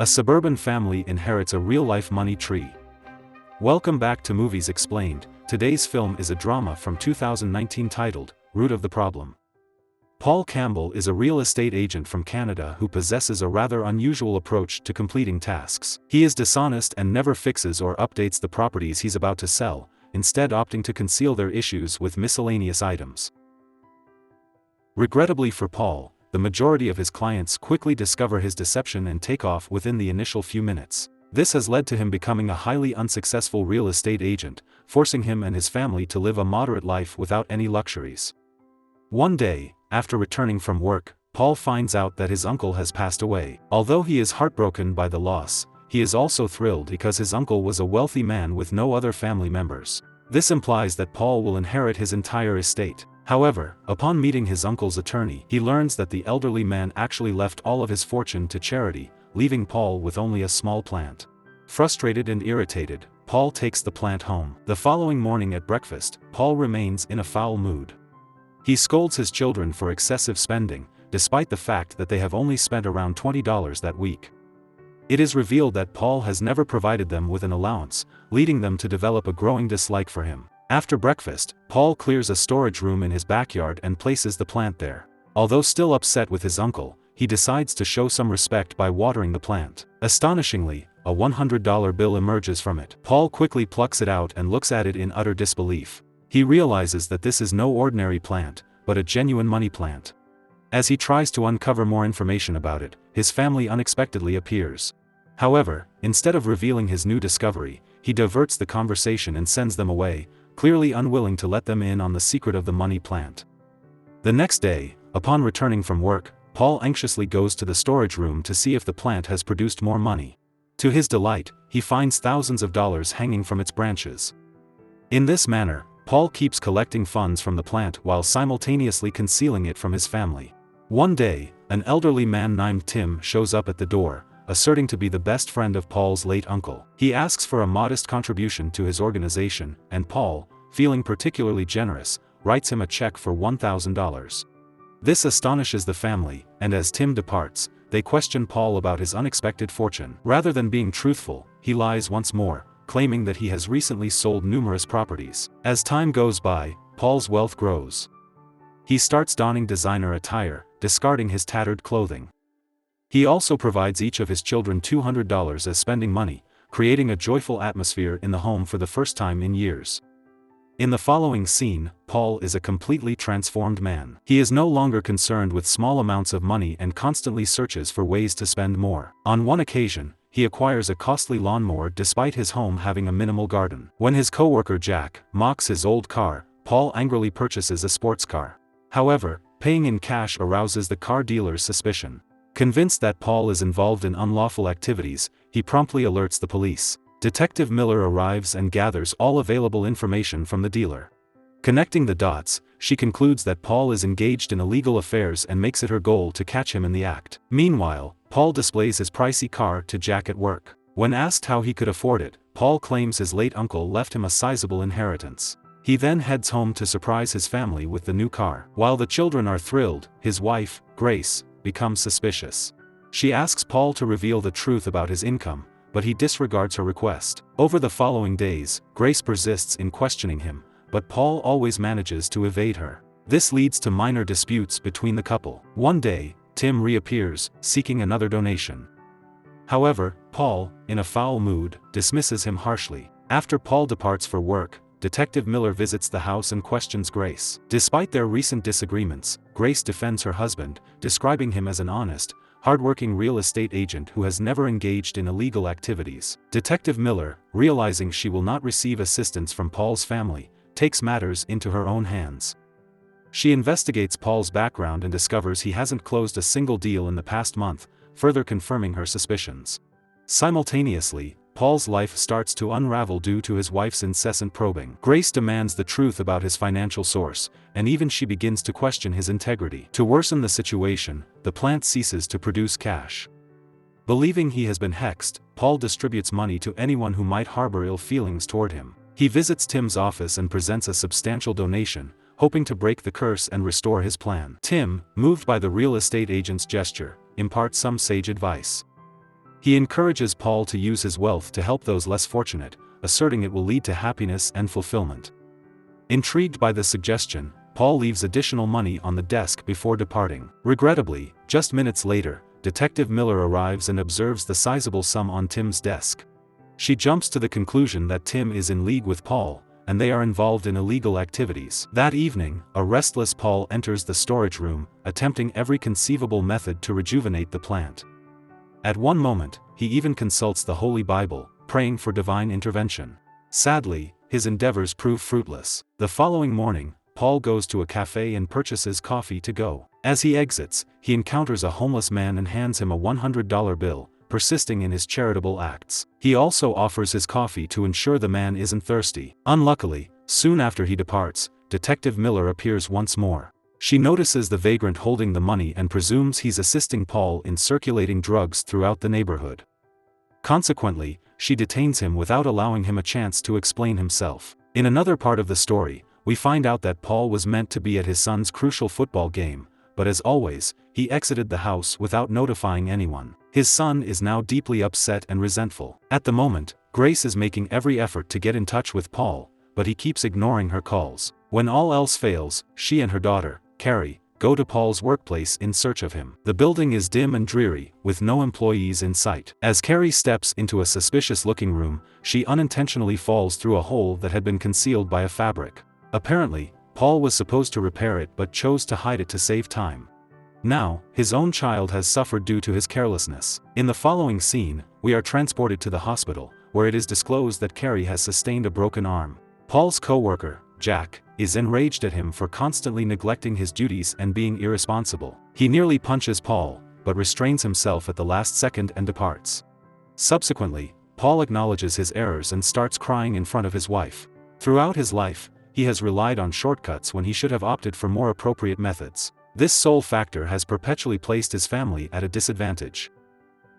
A suburban family inherits a real-life money tree. Welcome back to Movies Explained. Today's film is a drama from 2019 titled, Root of the Problem. Paul Campbell is a real estate agent from Canada who possesses a rather unusual approach to completing tasks. He is dishonest and never fixes or updates the properties he's about to sell, instead opting to conceal their issues with miscellaneous items. Regrettably for Paul, the majority of his clients quickly discover his deception and take off within the initial few minutes. This has led to him becoming a highly unsuccessful real estate agent, forcing him and his family to live a moderate life without any luxuries. One day, after returning from work, Paul finds out that his uncle has passed away. Although he is heartbroken by the loss, he is also thrilled because his uncle was a wealthy man with no other family members. This implies that Paul will inherit his entire estate. However, upon meeting his uncle's attorney, he learns that the elderly man actually left all of his fortune to charity, leaving Paul with only a small plant. Frustrated and irritated, Paul takes the plant home. The following morning at breakfast, Paul remains in a foul mood. He scolds his children for excessive spending, despite the fact that they have only spent around $20 that week. It is revealed that Paul has never provided them with an allowance, leading them to develop a growing dislike for him. After breakfast, Paul clears a storage room in his backyard and places the plant there. Although still upset with his uncle, he decides to show some respect by watering the plant. Astonishingly, a $100 bill emerges from it. Paul quickly plucks it out and looks at it in utter disbelief. He realizes that this is no ordinary plant, but a genuine money plant. As he tries to uncover more information about it, his family unexpectedly appears. However, instead of revealing his new discovery, he diverts the conversation and sends them away, clearly unwilling to let them in on the secret of the money plant. The next day, upon returning from work, Paul anxiously goes to the storage room to see if the plant has produced more money. To his delight, he finds thousands of dollars hanging from its branches. In this manner, Paul keeps collecting funds from the plant while simultaneously concealing it from his family. One day, an elderly man named Tim shows up at the door, asserting to be the best friend of Paul's late uncle. He asks for a modest contribution to his organization, and Paul, feeling particularly generous, writes him a check for $1,000. This astonishes the family, and as Tim departs, they question Paul about his unexpected fortune. Rather than being truthful, he lies once more, claiming that he has recently sold numerous properties. As time goes by, Paul's wealth grows. He starts donning designer attire, discarding his tattered clothing. He also provides each of his children $200 as spending money, creating a joyful atmosphere in the home for the first time in years. In the following scene, Paul is a completely transformed man. He is no longer concerned with small amounts of money and constantly searches for ways to spend more. On one occasion, he acquires a costly lawnmower despite his home having a minimal garden. When his coworker Jack mocks his old car, Paul angrily purchases a sports car. However, paying in cash arouses the car dealer's suspicion. Convinced that Paul is involved in unlawful activities, he promptly alerts the police. Detective Miller arrives and gathers all available information from the dealer. Connecting the dots, she concludes that Paul is engaged in illegal affairs and makes it her goal to catch him in the act. Meanwhile, Paul displays his pricey car to Jack at work. When asked how he could afford it, Paul claims his late uncle left him a sizable inheritance. He then heads home to surprise his family with the new car. While the children are thrilled, his wife, Grace, becomes suspicious. She asks Paul to reveal the truth about his income, but he disregards her request. Over the following days, Grace persists in questioning him, but Paul always manages to evade her. This leads to minor disputes between the couple. One day, Tim reappears, seeking another donation. However, Paul, in a foul mood, dismisses him harshly. After Paul departs for work, Detective Miller visits the house and questions Grace. Despite their recent disagreements, Grace defends her husband, describing him as an honest, hardworking real estate agent who has never engaged in illegal activities. Detective Miller, realizing she will not receive assistance from Paul's family, takes matters into her own hands. She investigates Paul's background and discovers he hasn't closed a single deal in the past month, further confirming her suspicions. Simultaneously, Paul's life starts to unravel due to his wife's incessant probing. Grace demands the truth about his financial source, and even she begins to question his integrity. To worsen the situation, the plant ceases to produce cash. Believing he has been hexed, Paul distributes money to anyone who might harbor ill feelings toward him. He visits Tim's office and presents a substantial donation, hoping to break the curse and restore his plan. Tim, moved by the real estate agent's gesture, imparts some sage advice. He encourages Paul to use his wealth to help those less fortunate, asserting it will lead to happiness and fulfillment. Intrigued by the suggestion, Paul leaves additional money on the desk before departing. Regrettably, just minutes later, Detective Miller arrives and observes the sizable sum on Tim's desk. She jumps to the conclusion that Tim is in league with Paul, and they are involved in illegal activities. That evening, a restless Paul enters the storage room, attempting every conceivable method to rejuvenate the plant. At one moment, he even consults the Holy Bible, praying for divine intervention. Sadly, his endeavors prove fruitless. The following morning, Paul goes to a cafe and purchases coffee to go. As he exits, he encounters a homeless man and hands him a $100 bill, persisting in his charitable acts. He also offers his coffee to ensure the man isn't thirsty. Unluckily, soon after he departs, Detective Miller appears once more. She notices the vagrant holding the money and presumes he's assisting Paul in circulating drugs throughout the neighborhood. Consequently, she detains him without allowing him a chance to explain himself. In another part of the story, we find out that Paul was meant to be at his son's crucial football game, but as always, he exited the house without notifying anyone. His son is now deeply upset and resentful. At the moment, Grace is making every effort to get in touch with Paul, but he keeps ignoring her calls. When all else fails, she and her daughter, Carrie, go to Paul's workplace in search of him. The building is dim and dreary, with no employees in sight. As Carrie steps into a suspicious-looking room, she unintentionally falls through a hole that had been concealed by a fabric. Apparently, Paul was supposed to repair it but chose to hide it to save time. Now, his own child has suffered due to his carelessness. In the following scene, we are transported to the hospital, where it is disclosed that Carrie has sustained a broken arm. Paul's co-worker, Jack, is enraged at him for constantly neglecting his duties and being irresponsible. He nearly punches Paul, but restrains himself at the last second and departs. Subsequently, Paul acknowledges his errors and starts crying in front of his wife. Throughout his life, he has relied on shortcuts when he should have opted for more appropriate methods. This sole factor has perpetually placed his family at a disadvantage.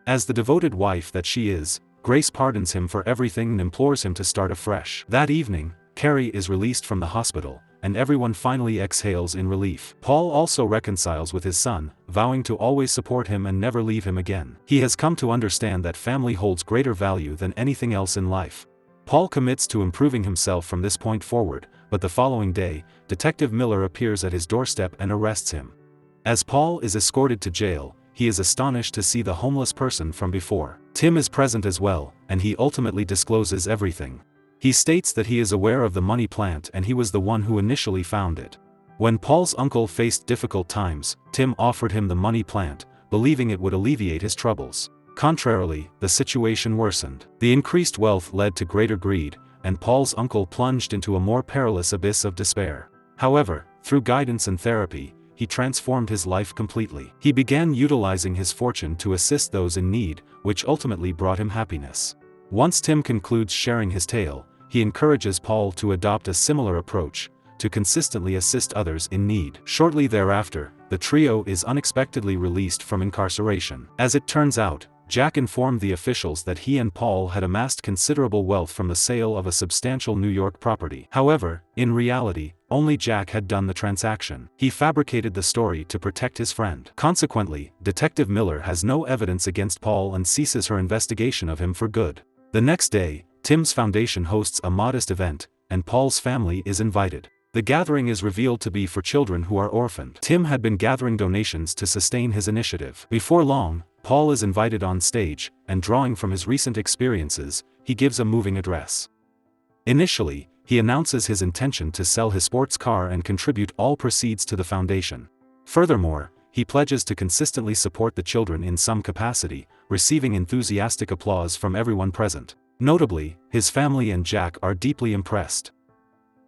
As the devoted wife that she is, Grace pardons him for everything and implores him to start afresh. That evening, Carrie is released from the hospital, and everyone finally exhales in relief. Paul also reconciles with his son, vowing to always support him and never leave him again. He has come to understand that family holds greater value than anything else in life. Paul commits to improving himself from this point forward, but the following day, Detective Miller appears at his doorstep and arrests him. As Paul is escorted to jail, he is astonished to see the homeless person from before. Tim is present as well, and he ultimately discloses everything. He states that he is aware of the money plant and he was the one who initially found it. When Paul's uncle faced difficult times, Tim offered him the money plant, believing it would alleviate his troubles. Contrarily, the situation worsened. The increased wealth led to greater greed, and Paul's uncle plunged into a more perilous abyss of despair. However, through guidance and therapy, he transformed his life completely. He began utilizing his fortune to assist those in need, which ultimately brought him happiness. Once Tim concludes sharing his tale, he encourages Paul to adopt a similar approach, to consistently assist others in need. Shortly thereafter, the trio is unexpectedly released from incarceration. As it turns out, Jack informed the officials that he and Paul had amassed considerable wealth from the sale of a substantial New York property. However, in reality, only Jack had done the transaction. He fabricated the story to protect his friend. Consequently, Detective Miller has no evidence against Paul and ceases her investigation of him for good. The next day, Tim's foundation hosts a modest event, and Paul's family is invited. The gathering is revealed to be for children who are orphaned. Tim had been gathering donations to sustain his initiative. Before long, Paul is invited on stage, and drawing from his recent experiences, he gives a moving address. Initially, he announces his intention to sell his sports car and contribute all proceeds to the foundation. Furthermore, he pledges to consistently support the children in some capacity, receiving enthusiastic applause from everyone present. Notably, his family and Jack are deeply impressed.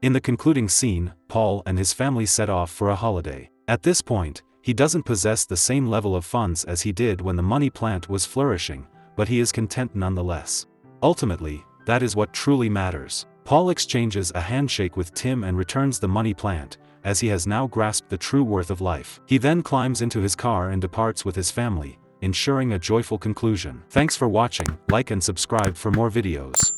In the concluding scene, Paul and his family set off for a holiday. At this point, he doesn't possess the same level of funds as he did when the money plant was flourishing, but he is content nonetheless. Ultimately, that is what truly matters. Paul exchanges a handshake with Tim and returns the money plant, as he has now grasped the true worth of life. He then climbs into his car and departs with his family, ensuring a joyful conclusion. Thanks for watching, like and subscribe for more videos.